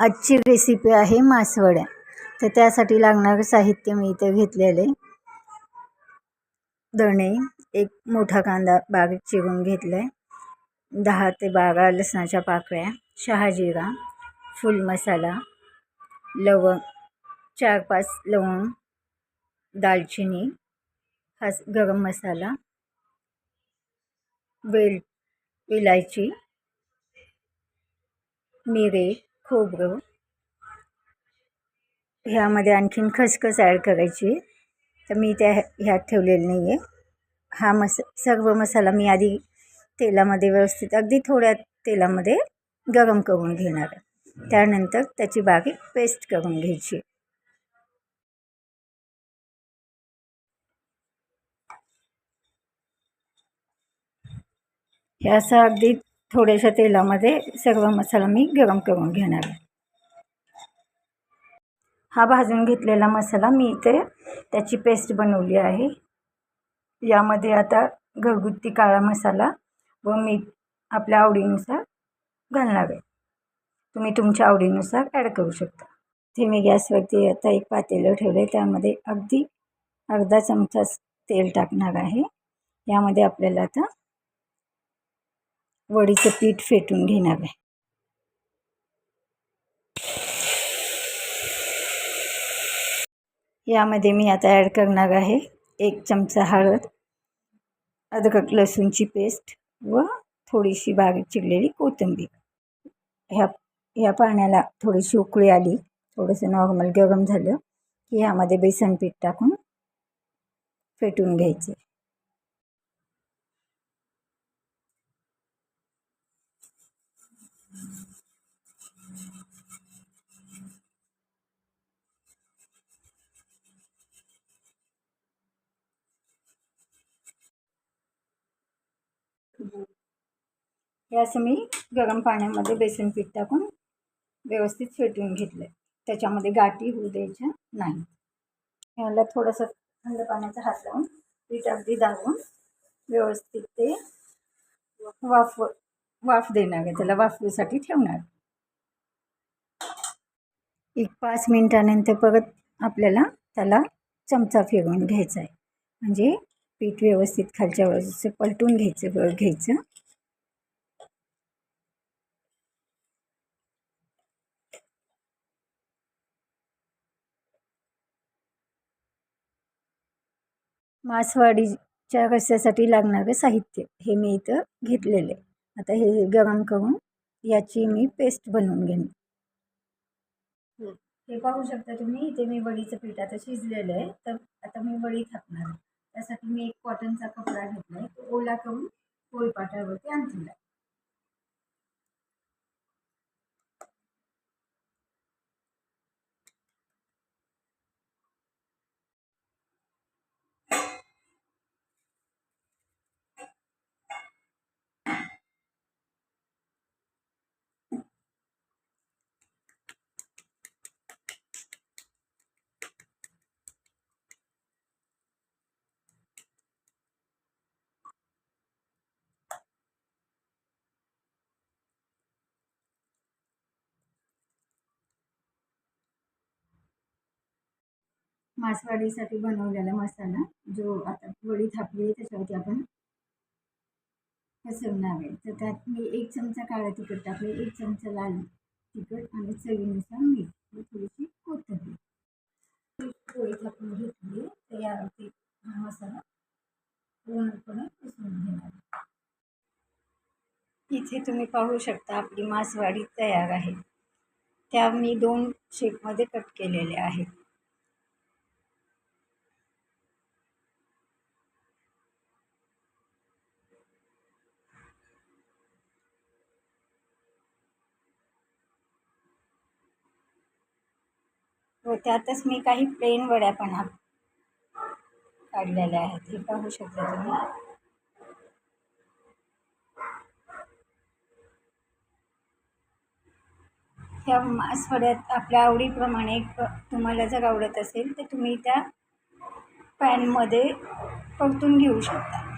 आजची रेसिपी आहे मासवड्या. तर त्यासाठी लागणारं साहित्य मी इथे घेतलेले धणे, एक मोठा कांदा बारीक चिरून घेतलाय, 10 ते 12 लसणाच्या पाकळ्या, शहाजिरा, फुल मसाला, लवंग, 4-5 लवंग, दालचिनी, गरम मसाला, इलायची, मिरे, खोबरं. ह्यामध्ये आणखीन खसखस ॲड करायची, तर मी ह्यात ठेवलेलं नाही आहे. हा सर्व मसाला मी आधी तेलामध्ये व्यवस्थित अगदी थोड्या तेलामध्ये गरम करून घेणार आहे. त्यानंतर त्याची बारीक पेस्ट करून घ्यायची. हे असं अगदी थोड्याशा तेलामध्ये सर्व मसाला मी गरम करून घेणार आहे. हा भाजून घेतलेला मसाला मी इथे त्याची पेस्ट बनवली आहे. यामध्ये आता घरगुती काळा मसाला व मीठ आपल्या आवडीनुसार घालणार आहे. तुम्ही तुमच्या आवडीनुसार ॲड करू शकता. ते मी गॅसवरती आता एक पातेलं ठेवलं आहे. त्यामध्ये अगदी अर्धा चमचा तेल टाकणार आहे. यामध्ये आपल्याला आता वडीचं पीठ फेटून घेणार आहे. यामध्ये मी आता ॲड करणार आहे 1 चमचा हळद, अद्रक लसूणची पेस्ट व थोडीशी बारीक चिरलेली कोथिंबीर. ह्या पाण्याला थोडीशी उकळी आली, थोडंसं नॉर्मल गरम झालं की यामध्ये बेसन पीठ टाकून फेटून घ्यायचे. हे असं मी गरम पाण्यामध्ये बेसन पीठ टाकून व्यवस्थित फेटून घेतलं. त्याच्यामध्ये गाठी होऊ द्यायच्या नाही. याला थोडंसं थंड पाण्याचा हात लावून पीठ अगदी दाबून व्यवस्थित ते वाफ देणार आहे. त्याला वाफेसाठी ठेवणार. 5 मिनिटानंतर परत आपल्याला त्याला चमचा फिरवून घ्यायचा आहे. म्हणजे पीठ व्यवस्थित खालच्या बाजूचं पलटून घ्यायचं. मासवडीच्या रस्स्यासाठी लागणारं साहित्य हे मी इथं घेतलेलं आहे. आता हे गरम करून याची मी पेस्ट बनवून घेईन. हे पाहू शकता तुम्ही, इथे मी वडीचं पीठ आता शिजलेलं आहे. तर आता मी वडी थापणार आहे. त्यासाठी मी एक कॉटनचा कपडा घेतला आहे, तो ओला करून पोळपाटावरती आणलेला आहे. मासवडीसाठी बनवलेला मसाला जो आता वडी थापली आहे त्याच्यावरती आपण पसरणार आहे. तर त्यात मी 1 चमचा काळं तिखट टाकले, 1 चमचा लाल तिखट आणि चवीनुसार मीठ व थोडीशी कोथिंबीर. पोळी थापून घेतली तर यावरती हा मसाला पूर्णपणे पसरून घेणार. इथे तुम्ही पाहू शकता आपली मासवडी तयार आहे. त्या मी 2 शेपमध्ये कट केलेल्या आहेत. व त्यातच मी काही प्लेन वड्या पण काढलेल्या आहेत. हे पाहू शकता तुम्ही. ह्या मासवड्यात आपल्या आवडीप्रमाणे तुम्हाला जर आवडत असेल तर तुम्ही त्या पॅनमध्ये परतून घेऊ शकता.